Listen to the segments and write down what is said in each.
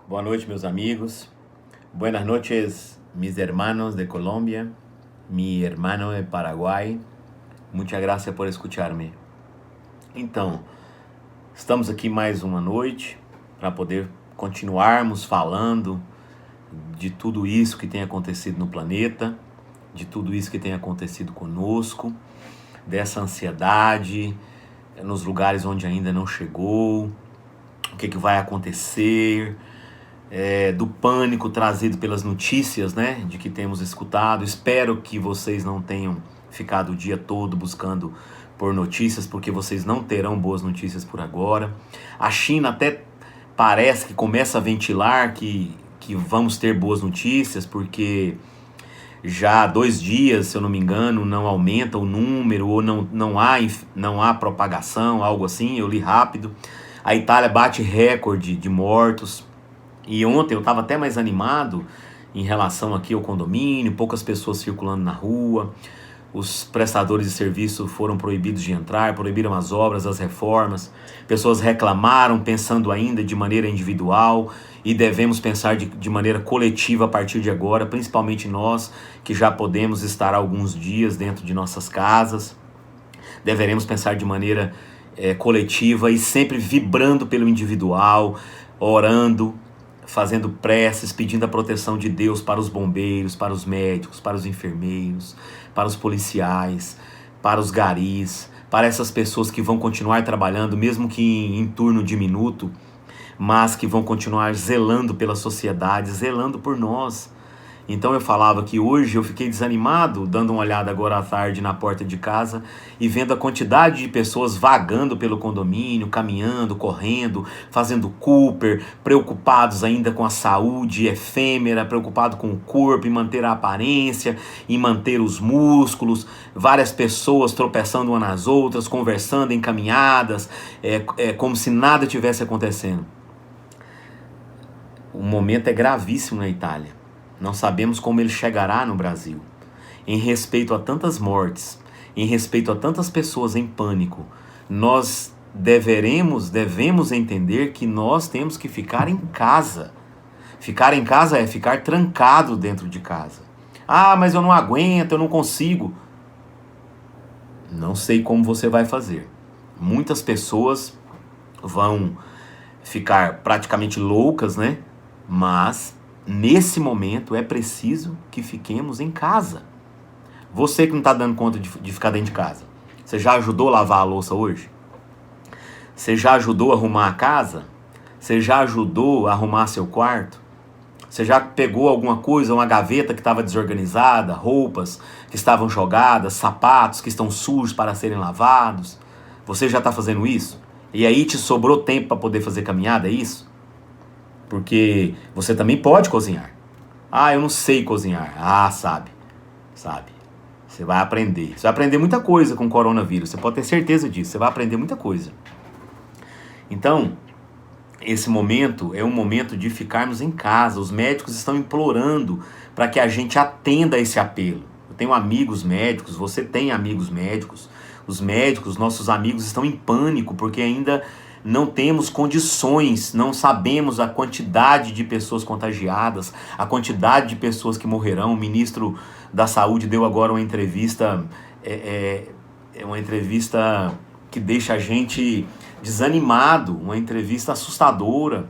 Boa noite, meus amigos. Buenas noches, mis hermanos de Colombia, mi hermano de Paraguai. Muchas gracias por escucharme. Então, estamos aqui mais uma noite para poder continuarmos falando de tudo isso que tem acontecido no planeta, de tudo isso que tem acontecido conosco, dessa ansiedade nos lugares onde ainda não chegou, o que vai acontecer, do pânico trazido pelas notícias, né, de que temos escutado. Espero que vocês não tenham ficado o dia todo buscando por notícias, porque vocês não terão boas notícias por agora. A China até parece que começa a ventilar que vamos ter boas notícias, porque já há 2 dias, se eu não me engano, não aumenta o número, ou não há propagação, algo assim, eu li rápido. A Itália bate recorde de mortos. E ontem eu estava até mais animado em relação aqui ao condomínio, poucas pessoas circulando na rua, os prestadores de serviço foram proibidos de entrar, proibiram as obras, as reformas, pessoas reclamaram pensando ainda de maneira individual e devemos pensar de maneira coletiva a partir de agora, principalmente nós que já podemos estar alguns dias dentro de nossas casas. Deveremos pensar de maneira coletiva e sempre vibrando pelo individual, orando, fazendo preces, pedindo a proteção de Deus para os bombeiros, para os médicos, para os enfermeiros, para os policiais, para os garis, para essas pessoas que vão continuar trabalhando, mesmo que em turno diminuto, mas que vão continuar zelando pela sociedade, zelando por nós. Então eu falava que hoje eu fiquei desanimado, dando uma olhada agora à tarde na porta de casa e vendo a quantidade de pessoas vagando pelo condomínio, caminhando, correndo, fazendo Cooper, preocupados ainda com a saúde efêmera, preocupados com o corpo, em manter a aparência, em manter os músculos, várias pessoas tropeçando umas nas outras, conversando em caminhadas, como se nada tivesse acontecendo. O momento é gravíssimo na Itália. Não sabemos como ele chegará no Brasil. Em respeito a tantas mortes, em respeito a tantas pessoas em pânico, nós devemos entender que nós temos que ficar em casa. Ficar em casa é ficar trancado dentro de casa. Ah, mas eu não aguento, eu não consigo. Não sei como você vai fazer. Muitas pessoas vão ficar praticamente loucas, né? Mas nesse momento é preciso que fiquemos em casa. Você que não está dando conta de ficar dentro de casa, você já ajudou a lavar a louça hoje? Você já ajudou a arrumar a casa? Você já ajudou a arrumar seu quarto? Você já pegou alguma coisa, uma gaveta que estava desorganizada, roupas que estavam jogadas, sapatos que estão sujos para serem lavados? Você já está fazendo isso? E aí te sobrou tempo para poder fazer caminhada, é isso? Porque você também pode cozinhar. Ah, eu não sei cozinhar. Ah, sabe. Você vai aprender. Você vai aprender muita coisa com o coronavírus. Você pode ter certeza disso. Você vai aprender muita coisa. Então, esse momento é um momento de ficarmos em casa. Os médicos estão implorando para que a gente atenda a esse apelo. Eu tenho amigos médicos, você tem amigos médicos. Os médicos, nossos amigos, estão em pânico porque ainda não temos condições, não sabemos a quantidade de pessoas contagiadas, a quantidade de pessoas que morrerão. O ministro da Saúde deu agora uma entrevista, uma entrevista que deixa a gente desanimado, uma entrevista assustadora.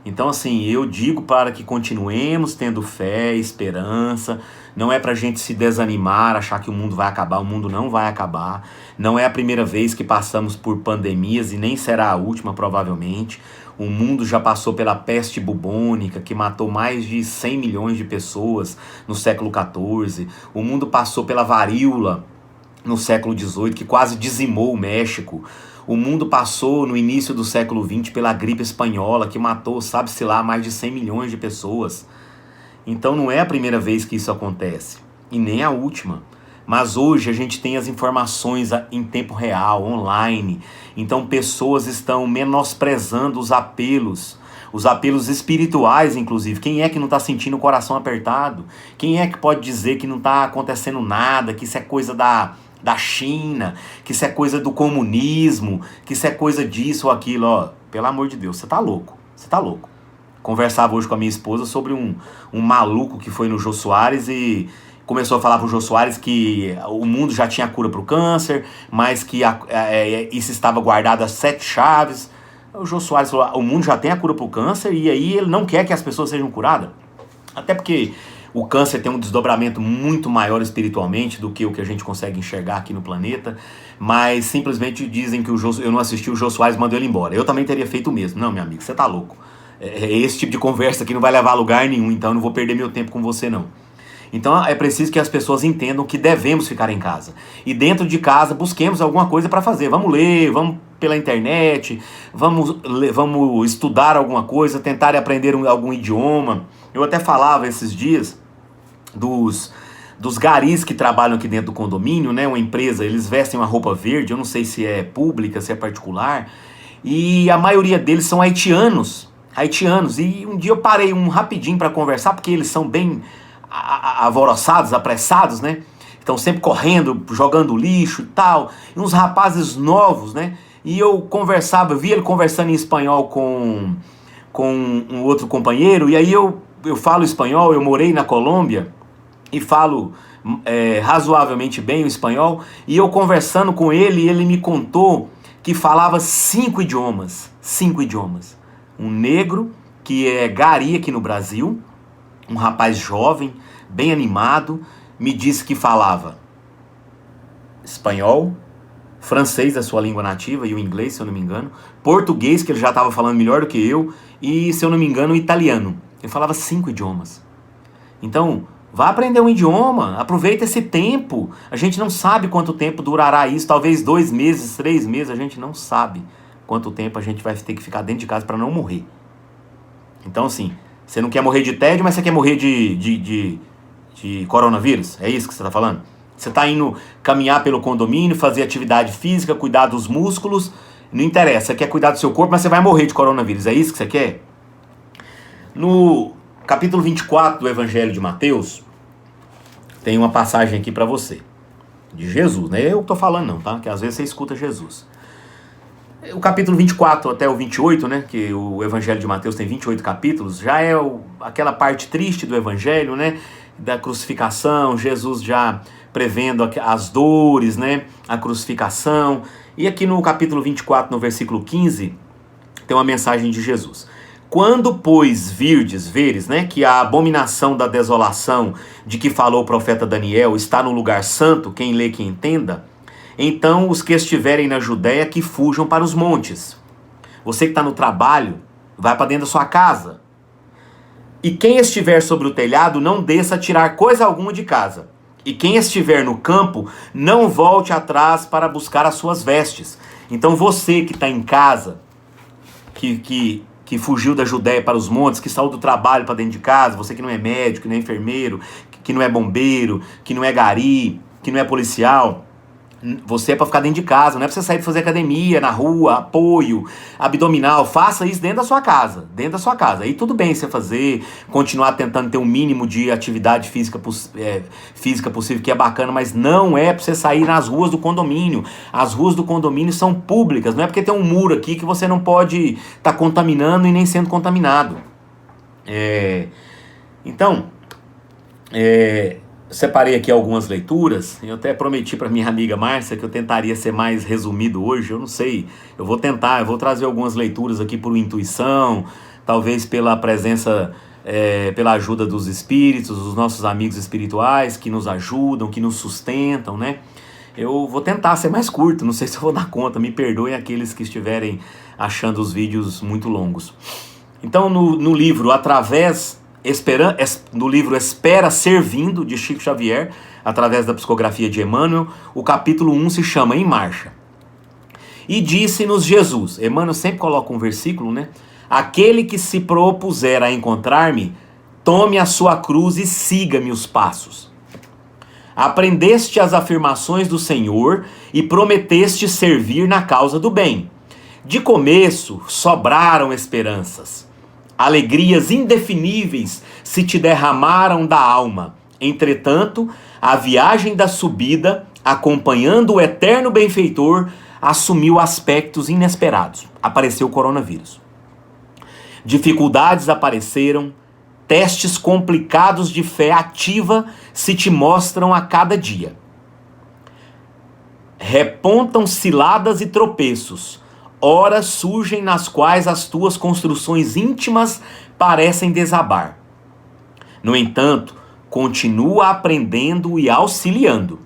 Então, assim, eu digo para que continuemos tendo fé, esperança. Não é pra gente se desanimar, achar que o mundo vai acabar. O mundo não vai acabar. Não é a primeira vez que passamos por pandemias e nem será a última, provavelmente. O mundo já passou pela peste bubônica, que matou mais de 100 milhões de pessoas no século XIV. O mundo passou pela varíola no século XVIII, que quase dizimou o México. O mundo passou no início do século XX pela gripe espanhola, que matou, sabe-se lá, mais de 100 milhões de pessoas. Então não é a primeira vez que isso acontece, e nem a última. Mas hoje a gente tem as informações em tempo real, online. Então pessoas estão menosprezando os apelos espirituais, inclusive. Quem é que não está sentindo o coração apertado? Quem é que pode dizer que não está acontecendo nada, que isso é coisa da China, que isso é coisa do comunismo, que isso é coisa disso ou aquilo? Ó, pelo amor de Deus, você tá louco. Conversava hoje com a minha esposa sobre um maluco que foi no Jô Soares e começou a falar pro Jô Soares que o mundo já tinha cura pro câncer, mas que isso estava guardado às 7 chaves. O Jô Soares falou, o mundo já tem a cura pro câncer e aí ele não quer que as pessoas sejam curadas. Até porque o câncer tem um desdobramento muito maior espiritualmente do que o que a gente consegue enxergar aqui no planeta, mas simplesmente dizem que eu não assisti, o Jô Soares mandou ele embora. Eu também teria feito o mesmo. Não, meu amigo, você tá louco. Esse tipo de conversa aqui não vai levar a lugar nenhum, então eu não vou perder meu tempo com você não. Então é preciso que as pessoas entendam que devemos ficar em casa. E dentro de casa busquemos alguma coisa para fazer. Vamos ler, vamos pela internet, vamos estudar alguma coisa, tentar aprender algum idioma. Eu até falava esses dias dos garis que trabalham aqui dentro do condomínio, né? Uma empresa, eles vestem uma roupa verde, eu não sei se é pública, se é particular, e a maioria deles são haitianos. E um dia eu parei rapidinho para conversar, porque eles são bem alvoroçados, apressados, né? Estão sempre correndo, jogando lixo e tal. E uns rapazes novos, né? E eu vi ele conversando em espanhol com um outro companheiro. E aí eu falo espanhol, eu morei na Colômbia e falo razoavelmente bem o espanhol. E eu conversando com ele, ele me contou que falava 5 idiomas. 5 idiomas. Um negro que é gari aqui no Brasil, um rapaz jovem, bem animado, me disse que falava espanhol, francês, a sua língua nativa, e o inglês, se eu não me engano, português, que ele já estava falando melhor do que eu, e, se eu não me engano, italiano. Ele falava 5 idiomas. Então, vá aprender um idioma, aproveita esse tempo. A gente não sabe quanto tempo durará isso, talvez 2 meses, 3 meses, a gente não sabe quanto tempo a gente vai ter que ficar dentro de casa para não morrer. Então, assim, você não quer morrer de tédio, mas você quer morrer de coronavírus? É isso que você está falando? Você está indo caminhar pelo condomínio, fazer atividade física, cuidar dos músculos, não interessa, você quer cuidar do seu corpo, mas você vai morrer de coronavírus, é isso que você quer? No capítulo 24 do Evangelho de Mateus, tem uma passagem aqui para você, de Jesus, não é eu que estou falando não, tá? Que às vezes você escuta Jesus. O capítulo 24 até o 28, né, que o Evangelho de Mateus tem 28 capítulos, já é aquela parte triste do Evangelho, né, da crucificação, Jesus já prevendo as dores, né, a crucificação. E aqui no capítulo 24, no versículo 15, tem uma mensagem de Jesus. Quando, pois, veres, né, que a abominação da desolação de que falou o profeta Daniel está no lugar santo, quem lê que entenda, então os que estiverem na Judéia que fujam para os montes. Você que está no trabalho, vai para dentro da sua casa. E quem estiver sobre o telhado, não desça a tirar coisa alguma de casa. E quem estiver no campo, não volte atrás para buscar as suas vestes. Então você que está em casa, que fugiu da Judéia para os montes, que saiu do trabalho para dentro de casa, você que não é médico, que não é enfermeiro, que não é bombeiro, que não é gari, que não é policial, você é para ficar dentro de casa, não é para você sair para fazer academia, na rua, apoio, abdominal, faça isso dentro da sua casa, aí tudo bem você fazer, continuar tentando ter um mínimo de atividade física possível, que é bacana, mas não é para você sair nas ruas do condomínio. As ruas do condomínio são públicas, não é porque tem um muro aqui que você não pode estar contaminando e nem sendo contaminado. Separei aqui algumas leituras, eu até prometi para minha amiga Márcia que eu tentaria ser mais resumido hoje, eu não sei, eu vou trazer algumas leituras aqui por intuição, talvez pela presença, pela ajuda dos espíritos, dos nossos amigos espirituais que nos ajudam, que nos sustentam, né? Eu vou tentar ser mais curto, não sei se eu vou dar conta, me perdoem aqueles que estiverem achando os vídeos muito longos. Então no livro no livro Espera Servindo, de Chico Xavier, através da psicografia de Emmanuel, o capítulo 1 se chama Em Marcha. E disse-nos Jesus, Emmanuel sempre coloca um versículo, né? Aquele que se propuser a encontrar-me, tome a sua cruz e siga-me os passos. Aprendeste as afirmações do Senhor e prometeste servir na causa do bem. De começo sobraram esperanças. Alegrias indefiníveis se te derramaram da alma. Entretanto, a viagem da subida, acompanhando o eterno benfeitor, assumiu aspectos inesperados. Apareceu o coronavírus. Dificuldades apareceram, testes complicados de fé ativa se te mostram a cada dia. Repontam ciladas e tropeços, horas surgem nas quais as tuas construções íntimas parecem desabar. No entanto, continua aprendendo e auxiliando.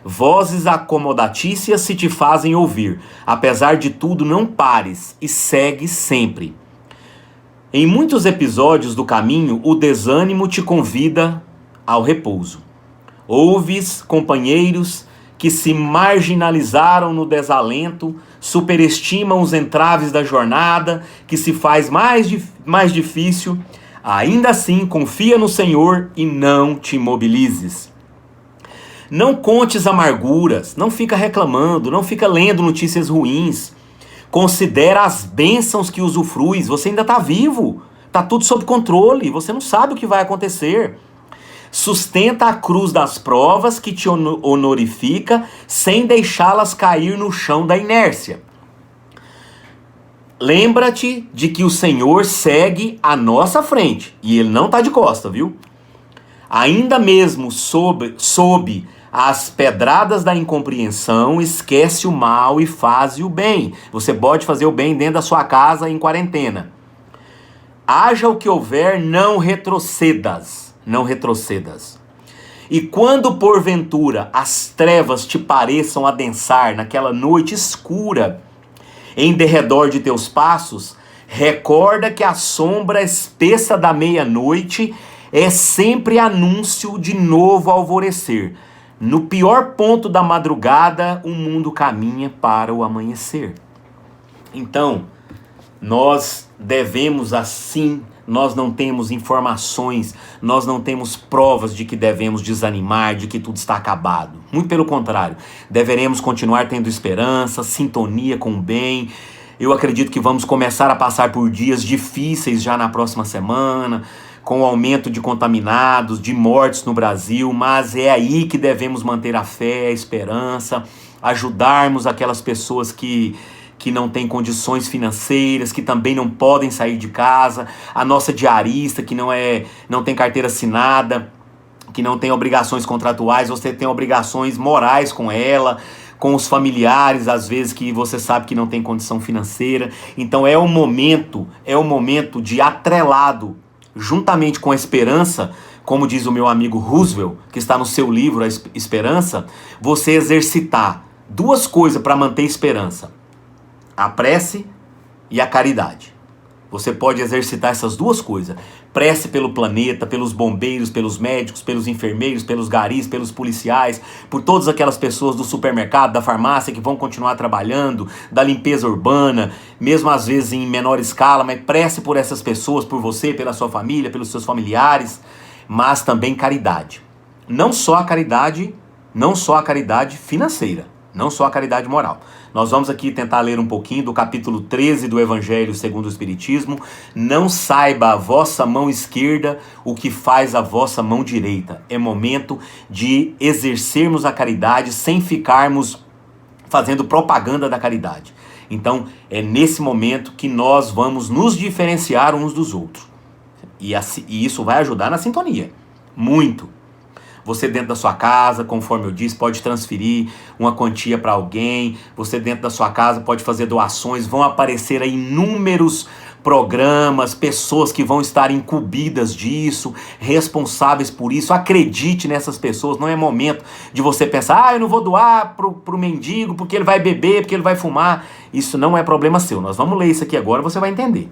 Vozes acomodatícias se te fazem ouvir. Apesar de tudo, não pares e segue sempre. Em muitos episódios do caminho, o desânimo te convida ao repouso. Ouves companheiros que se marginalizaram no desalento, superestimam os entraves da jornada, que se faz mais difícil. Ainda assim, confia no Senhor e não te imobilizes. Não contes amarguras, não fica reclamando, não fica lendo notícias ruins. Considera as bênçãos que usufruis. Você ainda está vivo, está tudo sob controle, você não sabe o que vai acontecer. Sustenta a cruz das provas que te honorifica, sem deixá-las cair no chão da inércia. Lembra-te de que o Senhor segue à nossa frente, e Ele não está de costa, viu? Ainda mesmo sob as pedradas da incompreensão, esquece o mal e faz o bem. Você pode fazer o bem dentro da sua casa em quarentena. Haja o que houver, não retrocedas. Não retrocedas. E quando porventura as trevas te pareçam adensar naquela noite escura em derredor de teus passos, recorda que a sombra espessa da meia-noite é sempre anúncio de novo alvorecer. No pior ponto da madrugada, o mundo caminha para o amanhecer. Então, nós devemos assim, nós não temos informações, nós não temos provas de que devemos desanimar, de que tudo está acabado. Muito pelo contrário, deveremos continuar tendo esperança, sintonia com o bem. Eu acredito que vamos começar a passar por dias difíceis já na próxima semana, com o aumento de contaminados, de mortes no Brasil, mas é aí que devemos manter a fé, a esperança, ajudarmos aquelas pessoas que não têm condições financeiras, que também não podem sair de casa, a nossa diarista que não tem carteira assinada, que não tem obrigações contratuais, você tem obrigações morais com ela, com os familiares, às vezes que você sabe que não tem condição financeira. Então é o momento de atrelado, juntamente com a esperança, como diz o meu amigo Roosevelt, que está no seu livro A Esperança, você exercitar duas coisas para manter esperança: a prece e a caridade. Você pode exercitar essas duas coisas. Prece pelo planeta, pelos bombeiros, pelos médicos, pelos enfermeiros, pelos garis, pelos policiais, por todas aquelas pessoas do supermercado, da farmácia que vão continuar trabalhando, da limpeza urbana, mesmo às vezes em menor escala, mas prece por essas pessoas, por você, pela sua família, pelos seus familiares, mas também caridade. Não só a caridade financeira, não só a caridade moral. Nós vamos aqui tentar ler um pouquinho do capítulo 13 do Evangelho segundo o Espiritismo. Não saiba a vossa mão esquerda o que faz a vossa mão direita. É momento de exercermos a caridade sem ficarmos fazendo propaganda da caridade. Então, é nesse momento que nós vamos nos diferenciar uns dos outros. E isso vai ajudar na sintonia. Muito. Você dentro da sua casa, conforme eu disse, pode transferir uma quantia para alguém. Você dentro da sua casa pode fazer doações. Vão aparecer aí inúmeros programas, pessoas que vão estar incumbidas disso, responsáveis por isso. Acredite nessas pessoas. Não é momento de você pensar: eu não vou doar pro mendigo porque ele vai beber, porque ele vai fumar. Isso não é problema seu. Nós vamos ler isso aqui agora, você vai entender.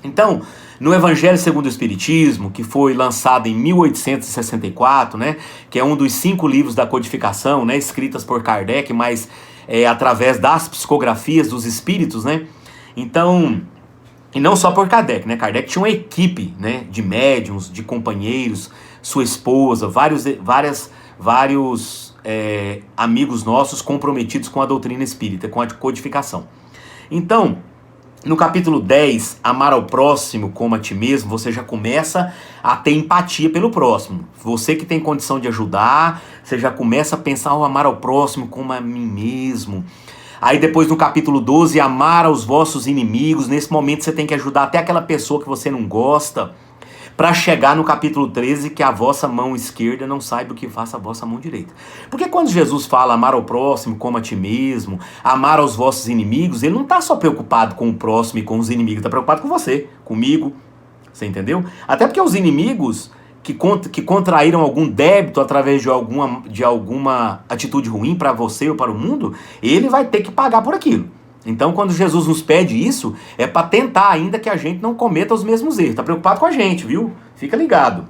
Então, no Evangelho segundo o Espiritismo, que foi lançado em 1864, né, que é um dos 5 livros da codificação, né, escritas por Kardec, mas através das psicografias dos espíritos, né? Então, e não só por Kardec, né? Kardec tinha uma equipe, né, de médiuns, de companheiros, sua esposa, vários amigos nossos comprometidos com a doutrina espírita, com a codificação. Então, no capítulo 10, amar ao próximo como a ti mesmo, você já começa a ter empatia pelo próximo. Você que tem condição de ajudar, você já começa a pensar: amar ao próximo como a mim mesmo. Aí depois no capítulo 12, amar aos vossos inimigos. Nesse momento você tem que ajudar até aquela pessoa que você não gosta, para chegar no capítulo 13, que a vossa mão esquerda não saiba o que faça a vossa mão direita. Porque quando Jesus fala amar ao próximo como a ti mesmo, amar aos vossos inimigos, ele não está só preocupado com o próximo e com os inimigos, está preocupado com você, comigo, você entendeu? Até porque os inimigos que contraíram algum débito através de alguma atitude ruim para você ou para o mundo, ele vai ter que pagar por aquilo. Então, quando Jesus nos pede isso, é para tentar ainda que a gente não cometa os mesmos erros. Está preocupado com a gente, viu? Fica ligado.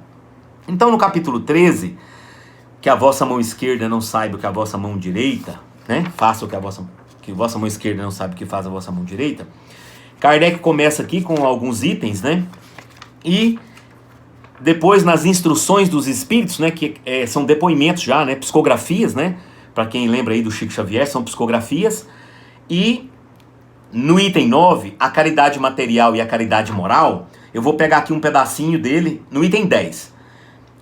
Então, no capítulo 13, que a vossa mão esquerda não saiba o que a vossa mão direita, né? Faça o que a vossa mão esquerda não sabe o que faz a vossa mão direita. Kardec começa aqui com alguns itens, né? E depois nas instruções dos espíritos, né? Que são depoimentos já, né? Psicografias, né? Para quem lembra aí do Chico Xavier, são psicografias. E no item 9, a caridade material e a caridade moral, eu vou pegar aqui um pedacinho dele no item 10.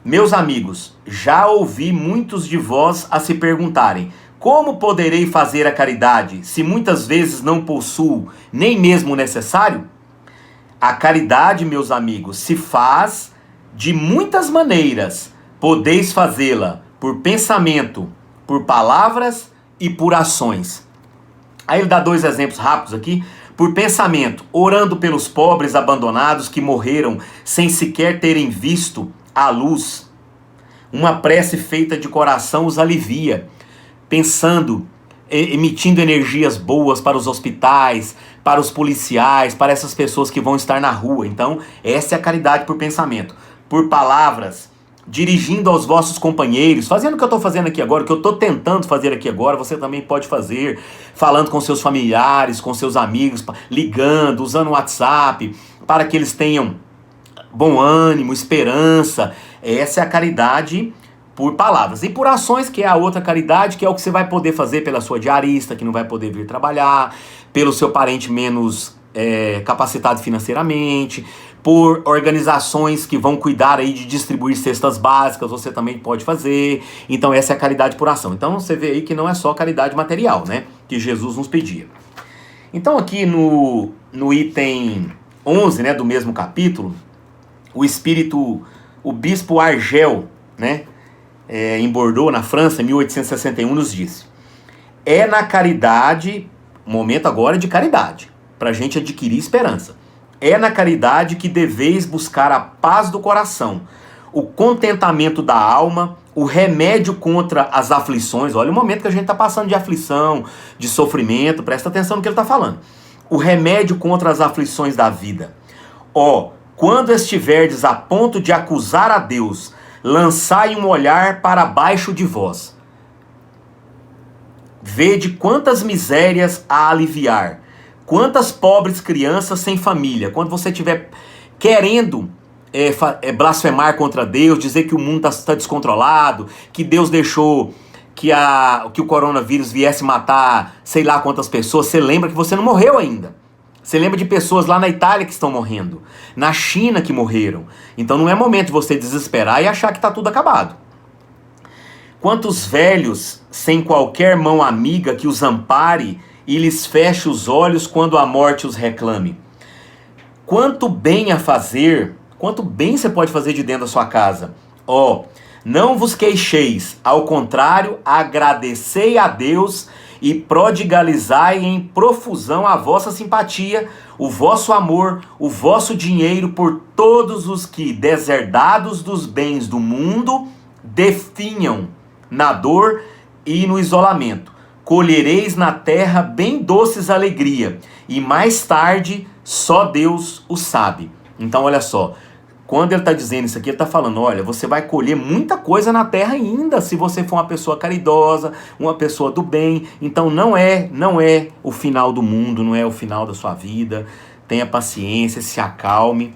Meus amigos, já ouvi muitos de vós a se perguntarem: como poderei fazer a caridade se muitas vezes não possuo nem mesmo o necessário? A caridade, meus amigos, se faz de muitas maneiras. Podeis fazê-la por pensamento, por palavras e por ações. Aí ele dá 2 exemplos rápidos aqui. Por pensamento, orando pelos pobres abandonados que morreram sem sequer terem visto a luz. Uma prece feita de coração os alivia. Pensando, emitindo energias boas para os hospitais, para os policiais, para essas pessoas que vão estar na rua. Então, essa é a caridade por pensamento. Por palavras, dirigindo aos vossos companheiros, fazendo o que eu estou fazendo aqui agora, o que eu estou tentando fazer aqui agora, você também pode fazer, falando com seus familiares, com seus amigos, ligando, usando o WhatsApp, para que eles tenham bom ânimo, esperança. Essa é a caridade por palavras. E por ações, que é a outra caridade, que é o que você vai poder fazer pela sua diarista, que não vai poder vir trabalhar, pelo seu parente menos capacitado financeiramente, por organizações que vão cuidar aí de distribuir cestas básicas, você também pode fazer. Então essa é a caridade por ação. Então você vê aí que não é só caridade material, né, que Jesus nos pedia. Então aqui no item 11, né, do mesmo capítulo, o bispo Argel, né, em Bordeaux, na França, em 1861, nos disse: é na caridade, momento agora de caridade, para a gente adquirir esperança. É na caridade que deveis buscar a paz do coração, o contentamento da alma, o remédio contra as aflições. Olha o momento que a gente está passando de aflição, de sofrimento, presta atenção no que ele está falando. O remédio contra as aflições da vida. Quando estiverdes a ponto de acusar a Deus, lançai um olhar para baixo de vós. Vede quantas misérias a aliviar. Quantas pobres crianças sem família. Quando você estiver querendo blasfemar contra Deus, dizer que o mundo está descontrolado, que Deus deixou que o coronavírus viesse matar sei lá quantas pessoas, você lembra que você não morreu ainda. Você lembra de pessoas lá na Itália que estão morrendo, na China que morreram. Então não é momento de você desesperar e achar que está tudo acabado. Quantos velhos sem qualquer mão amiga que os ampare e lhes feche os olhos quando a morte os reclame. Quanto bem a fazer, quanto bem você pode fazer de dentro da sua casa. Não vos queixeis, ao contrário, agradecei a Deus e prodigalizai em profusão a vossa simpatia, o vosso amor, o vosso dinheiro por todos os que, deserdados dos bens do mundo, definham na dor e no isolamento. Colhereis na terra bem doces alegria, e mais tarde só Deus o sabe. Então olha só, quando ele está dizendo isso aqui, ele está falando, olha, você vai colher muita coisa na terra ainda, se você for uma pessoa caridosa, uma pessoa do bem. Então não é o final do mundo, não é o final da sua vida. Tenha paciência, se acalme,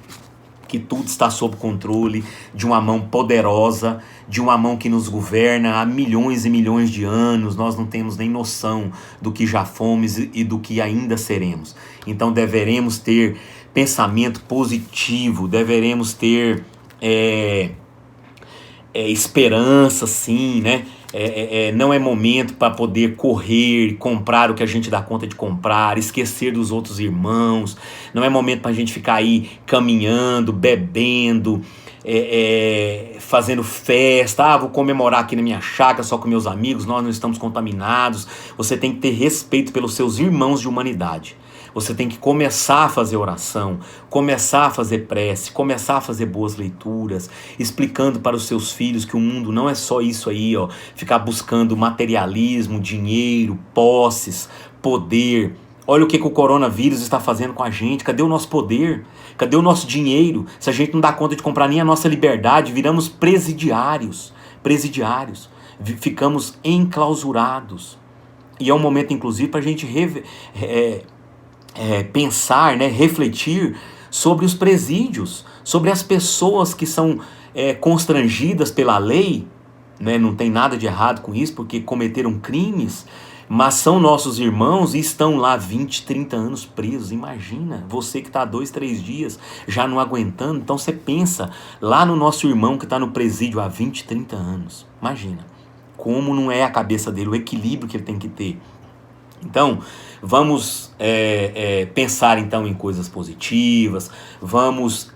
que tudo está sob controle de uma mão poderosa, de uma mão que nos governa há milhões e milhões de anos. Nós não temos nem noção do que já fomos e do que ainda seremos. Então deveremos ter pensamento positivo, deveremos ter esperança, sim, né? não é momento para poder correr, comprar o que a gente dá conta de comprar, esquecer dos outros irmãos. Não é momento para a gente ficar aí caminhando, bebendo, fazendo festa. Vou comemorar aqui na minha chácara só com meus amigos, nós não estamos contaminados. Você tem que ter respeito pelos seus irmãos de humanidade. Você tem que começar a fazer oração, começar a fazer prece, começar a fazer boas leituras, explicando para os seus filhos que o mundo não é só isso aí, ó, ficar buscando materialismo, dinheiro, posses, poder. Olha o que o coronavírus está fazendo com a gente. Cadê o nosso poder? Cadê o nosso dinheiro? Se a gente não dá conta de comprar nem a nossa liberdade, viramos presidiários. Ficamos enclausurados. E é um momento, inclusive, para a gente pensar, né, refletir sobre os presídios, sobre as pessoas que são constrangidas pela lei, né, não tem nada de errado com isso, porque cometeram crimes, mas são nossos irmãos e estão lá 20, 30 anos presos. Imagina, você que está 2, 3 dias já não aguentando, então você pensa lá no nosso irmão que está no presídio há 20, 30 anos. Imagina, como não é a cabeça dele, o equilíbrio que ele tem que ter. Então, vamos pensar então em coisas positivas, vamos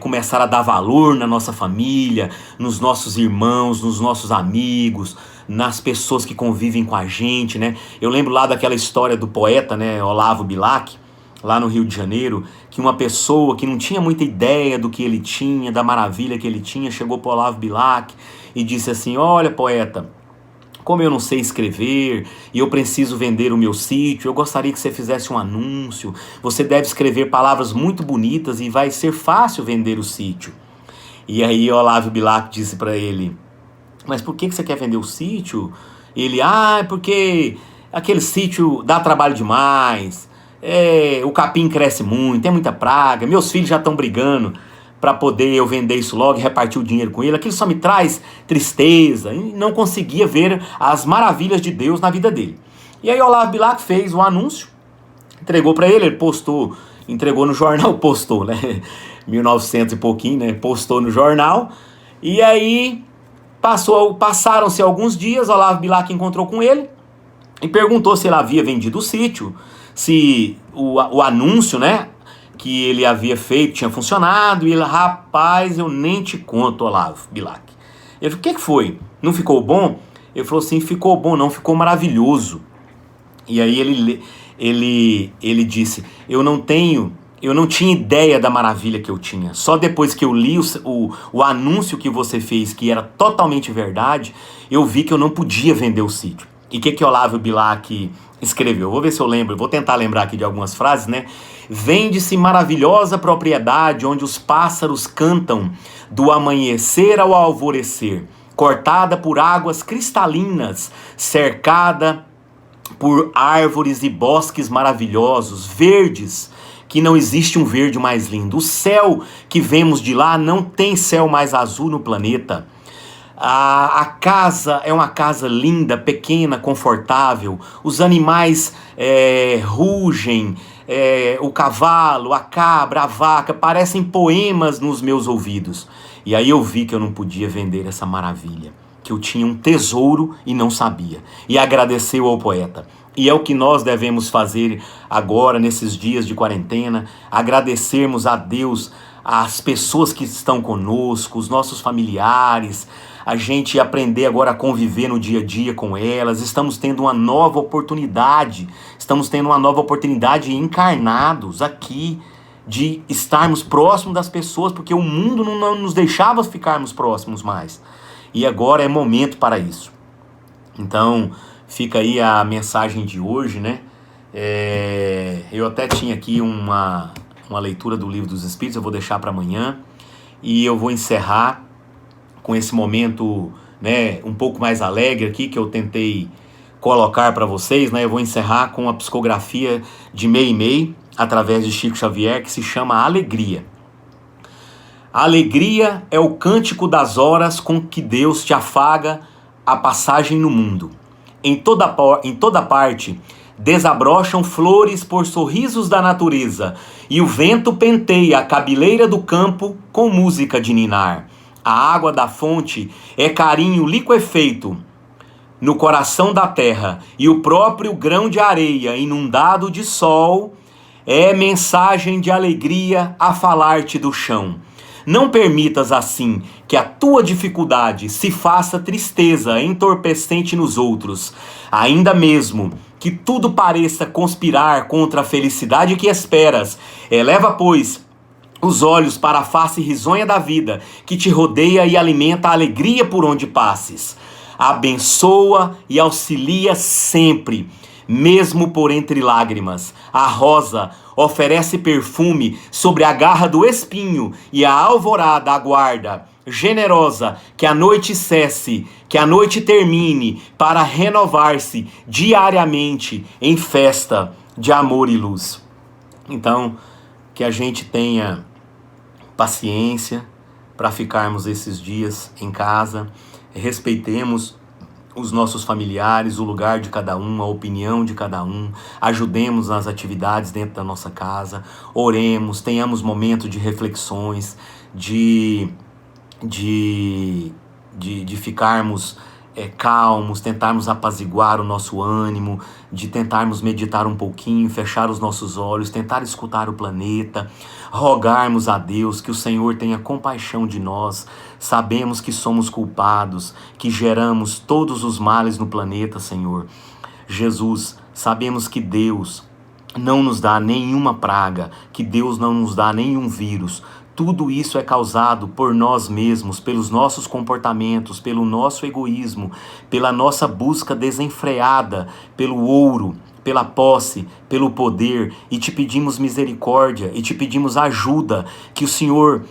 começar a dar valor na nossa família, nos nossos irmãos, nos nossos amigos, nas pessoas que convivem com a gente, né? Eu lembro lá daquela história do poeta, né, Olavo Bilac, lá no Rio de Janeiro, que uma pessoa que não tinha muita ideia do que ele tinha, da maravilha que ele tinha, chegou para o Olavo Bilac e disse assim: olha, poeta, como eu não sei escrever e eu preciso vender o meu sítio, eu gostaria que você fizesse um anúncio. Você deve escrever palavras muito bonitas e vai ser fácil vender o sítio. E aí Olavo Bilac disse para ele: mas por que você quer vender o sítio? Ele: é porque aquele sítio dá trabalho demais, o capim cresce muito, tem muita praga, meus filhos já estão brigando para poder eu vender isso logo e repartir o dinheiro com ele. Aquilo só me traz tristeza. E não conseguia ver as maravilhas de Deus na vida dele. E aí Olavo Bilac fez um anúncio, entregou para ele postou, entregou no jornal, postou, né? 1900 e pouquinho, né? Postou no jornal. E aí passaram-se alguns dias, Olavo Bilac encontrou com ele e perguntou se ele havia vendido o sítio, se o anúncio, né, que ele havia feito tinha funcionado. E ele: rapaz, eu nem te conto, Olavo Bilac. Ele falou: o que foi? Não ficou bom? Ele falou assim: ficou bom não, ficou maravilhoso. E aí ele disse: eu não tinha ideia da maravilha que eu tinha. Só depois que eu li o anúncio que você fez, que era totalmente verdade, eu vi que eu não podia vender o sítio. E o que Olavo Bilac escreveu? Vou ver se eu lembro, vou tentar lembrar aqui de algumas frases, né? Vende-se maravilhosa propriedade onde os pássaros cantam do amanhecer ao alvorecer, cortada por águas cristalinas, cercada por árvores e bosques maravilhosos, verdes, que não existe um verde mais lindo. O céu que vemos de lá não tem céu mais azul no planeta. A casa é uma casa linda, pequena, confortável. Os animais rugem, o cavalo, a cabra, a vaca, parecem poemas nos meus ouvidos. E aí eu vi que eu não podia vender essa maravilha, que eu tinha um tesouro e não sabia. E agradeceu ao poeta. E é o que nós devemos fazer agora, nesses dias de quarentena, agradecermos a Deus, as pessoas que estão conosco, os nossos familiares, a gente aprender agora a conviver no dia a dia com elas. Estamos tendo uma nova oportunidade, encarnados aqui, de estarmos próximos das pessoas, porque o mundo não nos deixava ficarmos próximos mais. E agora é momento para isso. Então, fica aí a mensagem de hoje, né? Eu até tinha aqui uma leitura do Livro dos Espíritos, eu vou deixar para amanhã. E eu vou encerrar com esse momento, né, um pouco mais alegre aqui, que eu tentei colocar para vocês, né? Eu vou encerrar com a psicografia de Meimei, através de Chico Xavier, que se chama Alegria. A alegria é o cântico das horas com que Deus te afaga a passagem no mundo. Em toda parte desabrocham flores por sorrisos da natureza, e o vento penteia a cabeleira do campo com música de ninar. A água da fonte é carinho liquefeito, no coração da terra e o próprio grão de areia inundado de sol é mensagem de alegria a falar-te do chão. Não permitas assim que a tua dificuldade se faça tristeza entorpecente nos outros, ainda mesmo que tudo pareça conspirar contra a felicidade que esperas. Eleva, pois, os olhos para a face risonha da vida, que te rodeia e alimenta a alegria por onde passes. Abençoa e auxilia sempre, mesmo por entre lágrimas. A rosa oferece perfume sobre a garra do espinho, e a alvorada aguarda, generosa, que a noite cesse, que a noite termine, para renovar-se diariamente em festa de amor e luz. Então, que a gente tenha paciência para ficarmos esses dias em casa, respeitemos os nossos familiares, o lugar de cada um, a opinião de cada um, ajudemos nas atividades dentro da nossa casa, oremos, tenhamos momentos de reflexões, de ficarmos calmos, tentarmos apaziguar o nosso ânimo, de tentarmos meditar um pouquinho, fechar os nossos olhos, tentar escutar o planeta, rogarmos a Deus que o Senhor tenha compaixão de nós. Sabemos que somos culpados, que geramos todos os males no planeta, Senhor. Jesus, sabemos que Deus não nos dá nenhuma praga, que Deus não nos dá nenhum vírus. Tudo isso é causado por nós mesmos, pelos nossos comportamentos, pelo nosso egoísmo, pela nossa busca desenfreada pelo ouro, pela posse, pelo poder, e te pedimos misericórdia, e te pedimos ajuda, que o Senhor,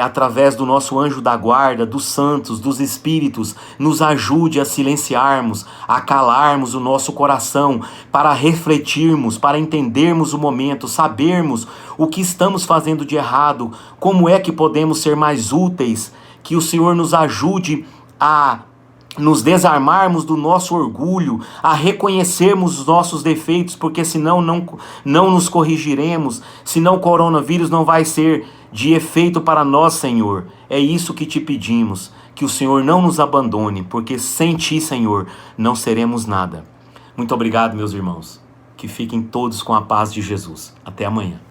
através do nosso anjo da guarda, dos santos, dos espíritos, nos ajude a silenciarmos, a calarmos o nosso coração, para refletirmos, para entendermos o momento, sabermos o que estamos fazendo de errado, como é que podemos ser mais úteis, que o Senhor nos ajude a nos desarmarmos do nosso orgulho, a reconhecermos os nossos defeitos, porque senão não nos corrigiremos, senão o coronavírus não vai ser de efeito para nós, Senhor. É isso que te pedimos, que o Senhor não nos abandone, porque sem ti, Senhor, não seremos nada. Muito obrigado, meus irmãos. Que fiquem todos com a paz de Jesus. Até amanhã.